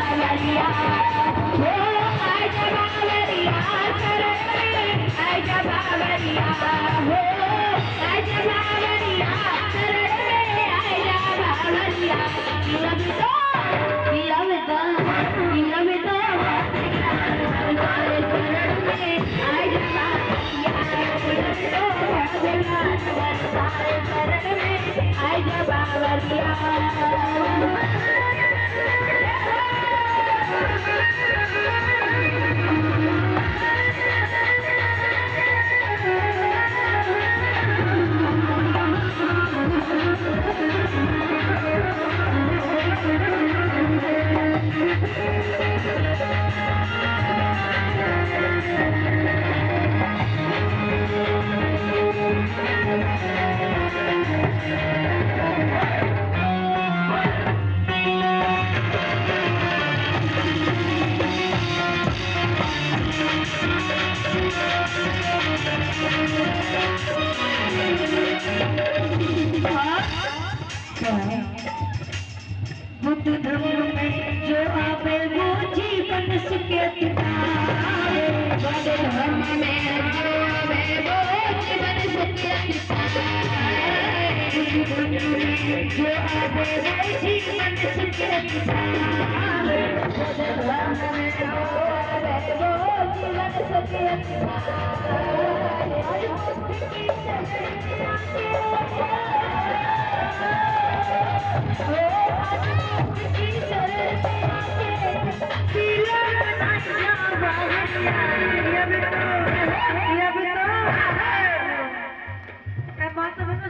बावरिया हो आजा बावरिया शरण में आजा बावरिया हो आजा बावरिया शरण में आजा बावरिया अब तो तुम्हारे शरण में आजा बावरिया तुम्हारे शरण में आजा बावरिया बुद्ध धर्म में जो आवे वो जीवन सुखित पावे बुद्ध धर्म में जो आवे वो जीवन सुखित पावे बुद्ध धर्म में जो आवे वो जीवन सुखित पावे बुद्ध धर्म में जो आवे वो जीवन सुखित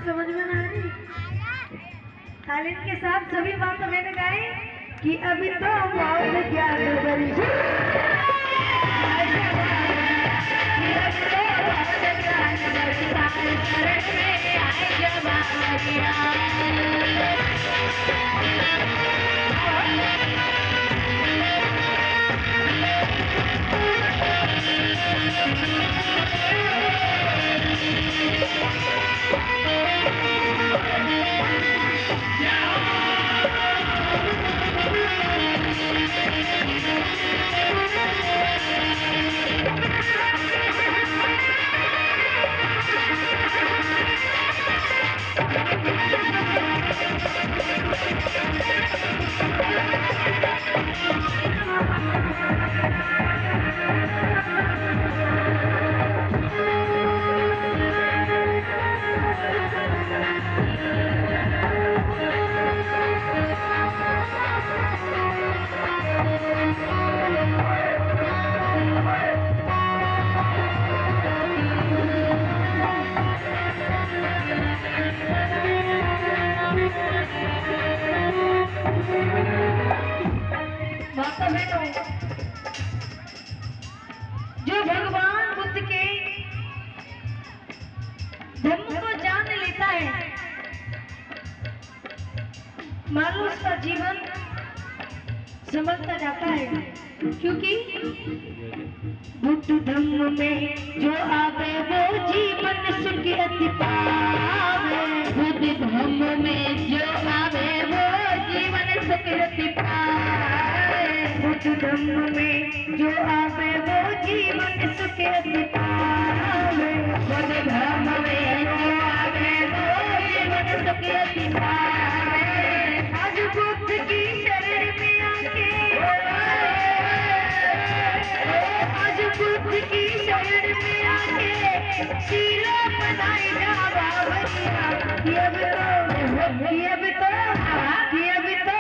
समझ में ना आई तालीम के साथ सभी बात मैंने गाई कि अभी तो बहुत ज्ञान बड़ी जो भगवान बुद्ध के धर्म को जान लेता है मानो उसका जीवन संभलता जाता है क्योंकि बुद्ध धर्म में जो आवे वो जीवन सुखित पावे बुद्ध धर्म में जो आवे वो जीवन सुखित पावे बुद्ध धर्म में जो आवे वो जीवन सुखित पावे बुद्ध धर्म में जो आवे वो जीवन सुखित पावे आज बुद्ध की शरण में आके आज बुद्ध की शरण में आके शीला बनाई जा बावरिया अब तो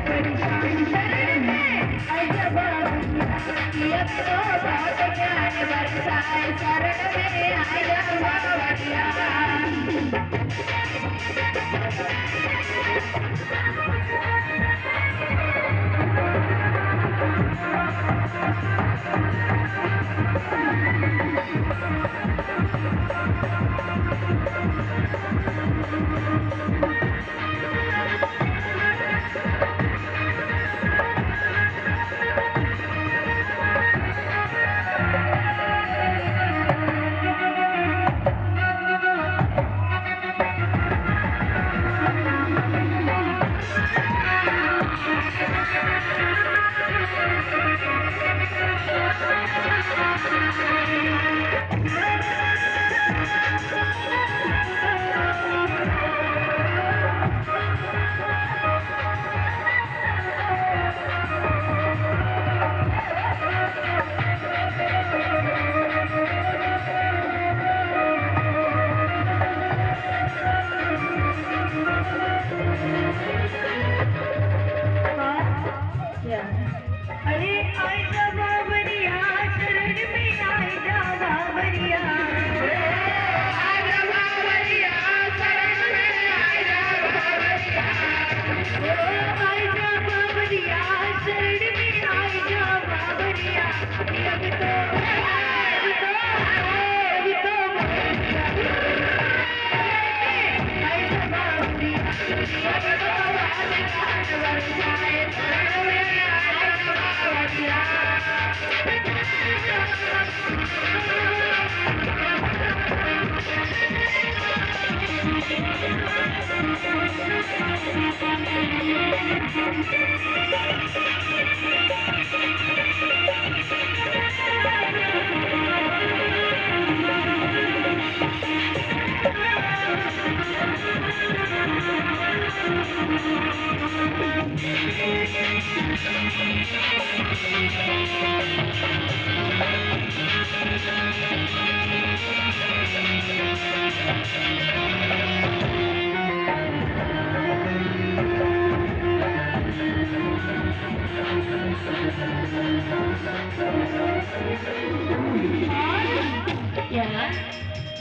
परेशान शरण में आजा बावरिया अब तो बहुत ज्ञान बरसाए शरण में आजा बावरिया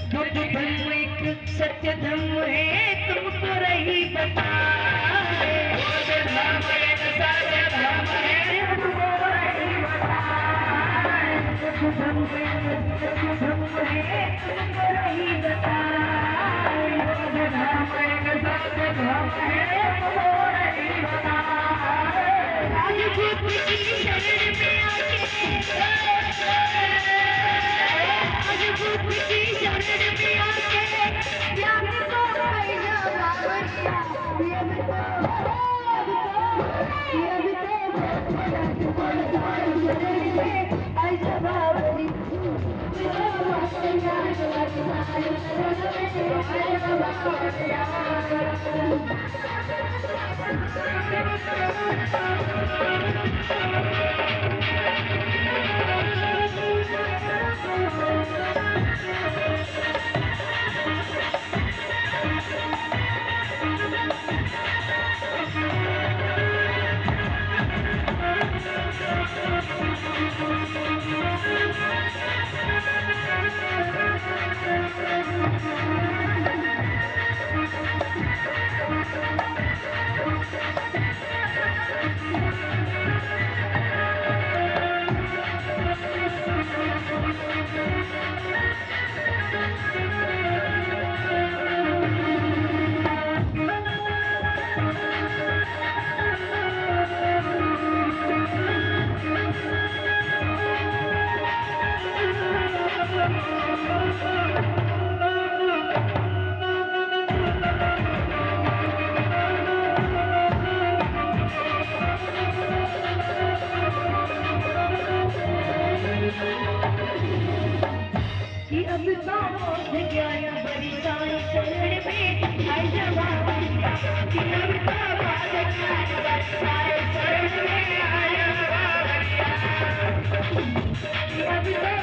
बुद्ध धम्म एक सत्य धम्म है, तुमको रही बताए। बुद्ध धम्म एक सत्य धम्म है, तुमको रही बताए। बुद्ध धम्म एक सत्य धम्म है, तुमको रही बताए। बुद्ध धम्म एक सत्य धम्म है, तुमको रही बताए। आज बुद्ध की शरण में आके बुद्ध की शरण में आके ज्ञान को पैदा बाबरिया ऐसा बाबरी Every day.